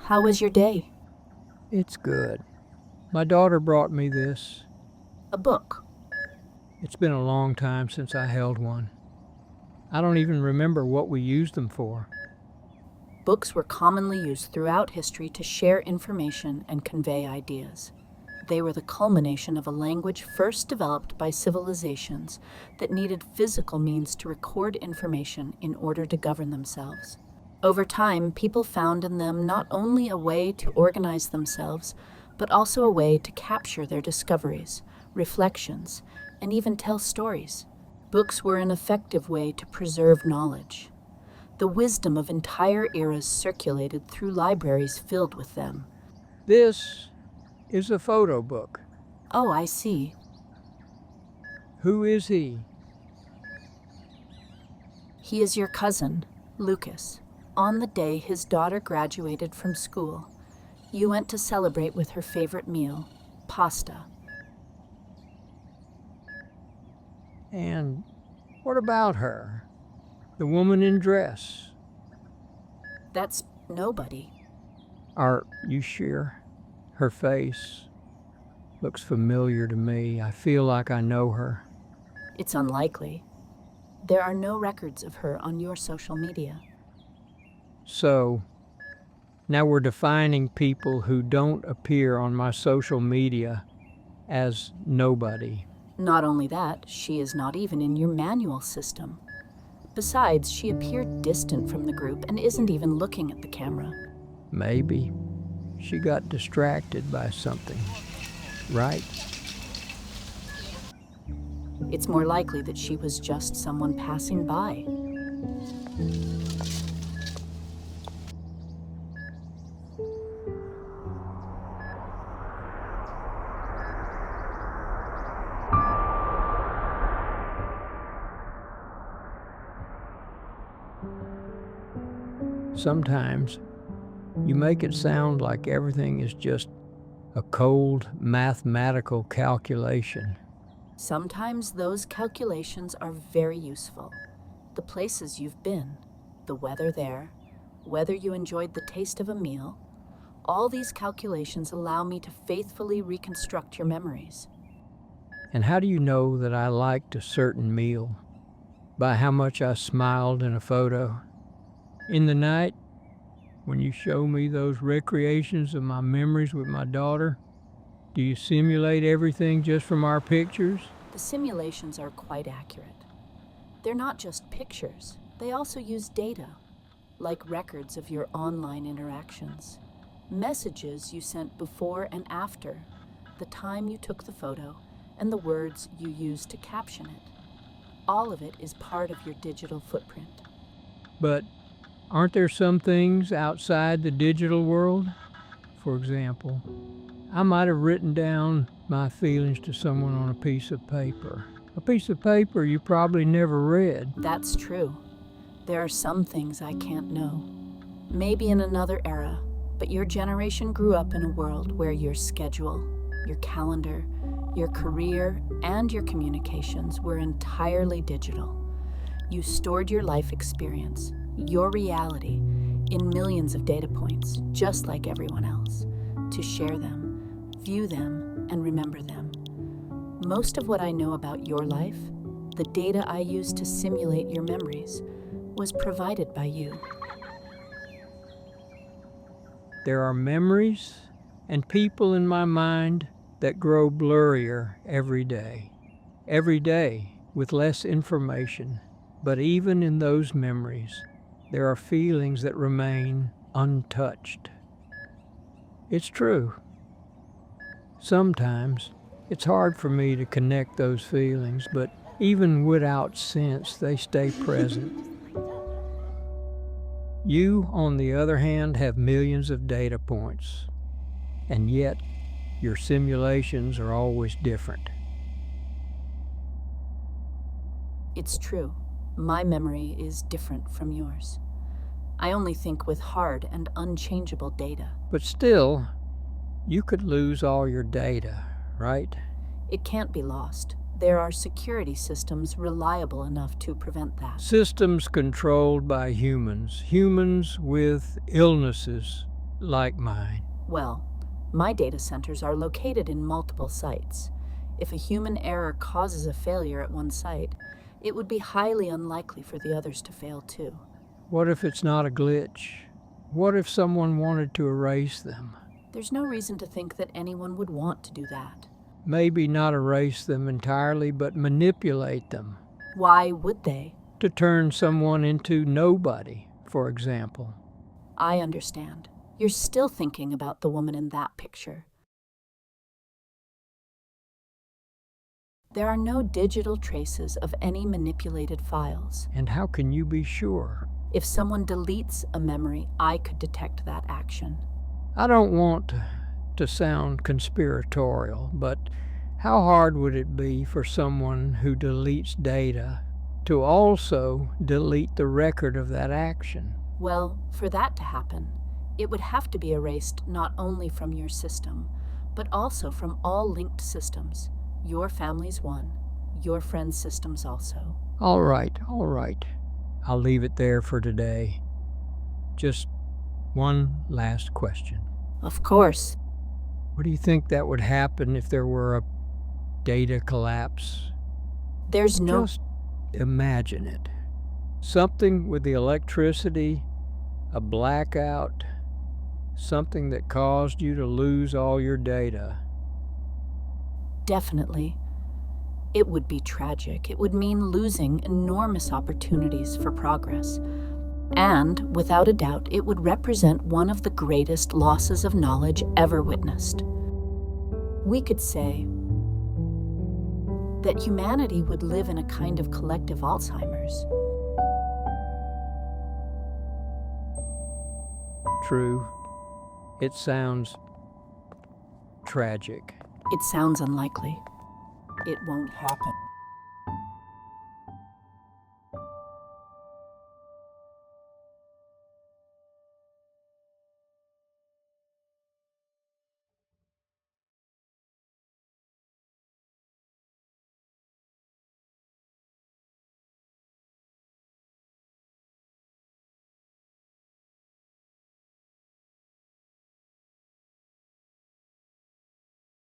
How was your day? It's good. My daughter brought me this. A book. It's been a long time since I held one. I don't even remember what we used them for. Books were commonly used throughout history to share information and convey ideas. They were the culmination of a language first developed by civilizations that needed physical means to record information in order to govern themselves. Over time, people found in them not only a way to organize themselves, but also a way to capture their discoveries, reflections, and even tell stories. Books were an effective way to preserve knowledge. The wisdom of entire eras circulated through libraries filled with them. This is a photo book. Oh, I see. Who is he? He is your cousin, Lucas. On the day his daughter graduated from school, you went to celebrate with her favorite meal, pasta. And what about her? The woman in dress? That's nobody. Are you sure? Her face looks familiar to me. I feel like I know her. It's unlikely. There are no records of her on your social media. So, now we're defining people who don't appear on my social media as nobody. Not only that, she is not even in your manual system. Besides, she appeared distant from the group and isn't even looking at the camera. Maybe she got distracted by something, right? It's more likely that she was just someone passing by. Sometimes you make it sound like everything is just a cold mathematical calculation. Sometimes those calculations are very useful. The places you've been, the weather there, whether you enjoyed the taste of a meal, all these calculations allow me to faithfully reconstruct your memories. And how do you know that I liked a certain meal? By how much I smiled in a photo? In the night, when you show me those recreations of my memories with my daughter, do you simulate everything just from our pictures? The simulations are quite accurate. They're not just pictures, they also use data, like records of your online interactions, messages you sent before and after, the time you took the photo, and the words you used to caption it. All of it is part of your digital footprint. But aren't there some things outside the digital world? For example, I might have written down my feelings to someone on a piece of paper. A piece of paper you probably never read. That's true. There are some things I can't know. Maybe in another era, but your generation grew up in a world where your schedule, your calendar, your career, and your communications were entirely digital. You stored your life experience, your reality, in millions of data points, just like everyone else, to share them, view them, and remember them. Most of what I know about your life, the data I used to simulate your memories, was provided by you. There are memories and people in my mind that grow blurrier every day with less information. But even in those memories, there are feelings that remain untouched. It's true. Sometimes it's hard for me to connect those feelings, but even without sense, they stay present. You, on the other hand, have millions of data points, and yet your simulations are always different. It's true. My memory is different from yours. I only think with hard and unchangeable data. But still, you could lose all your data, right? It can't be lost. There are security systems reliable enough to prevent that. Systems controlled by humans with illnesses like mine. Well, my data centers are located in multiple sites. If a human error causes a failure at one site, it would be highly unlikely for the others to fail too. What if it's not a glitch? What if someone wanted to erase them? There's no reason to think that anyone would want to do that. Maybe not erase them entirely, but manipulate them. Why would they? To turn someone into nobody, for example. I understand. You're still thinking about the woman in that picture. There are no digital traces of any manipulated files. And how can you be sure? If someone deletes a memory, I could detect that action. I don't want to sound conspiratorial, but how hard would it be for someone who deletes data to also delete the record of that action? Well, for that to happen, it would have to be erased not only from your system, but also from all linked systems. Your family's one, your friends' systems also. All right. I'll leave it there for today. Just one last question. Of course. What do you think that would happen if there were a data collapse? There's no... Just imagine it. Something with the electricity, a blackout, something that caused you to lose all your data. Definitely. It would be tragic. It would mean losing enormous opportunities for progress. And, without a doubt, it would represent one of the greatest losses of knowledge ever witnessed. We could say that humanity would live in a kind of collective Alzheimer's. True. It sounds tragic. It sounds unlikely. It won't happen.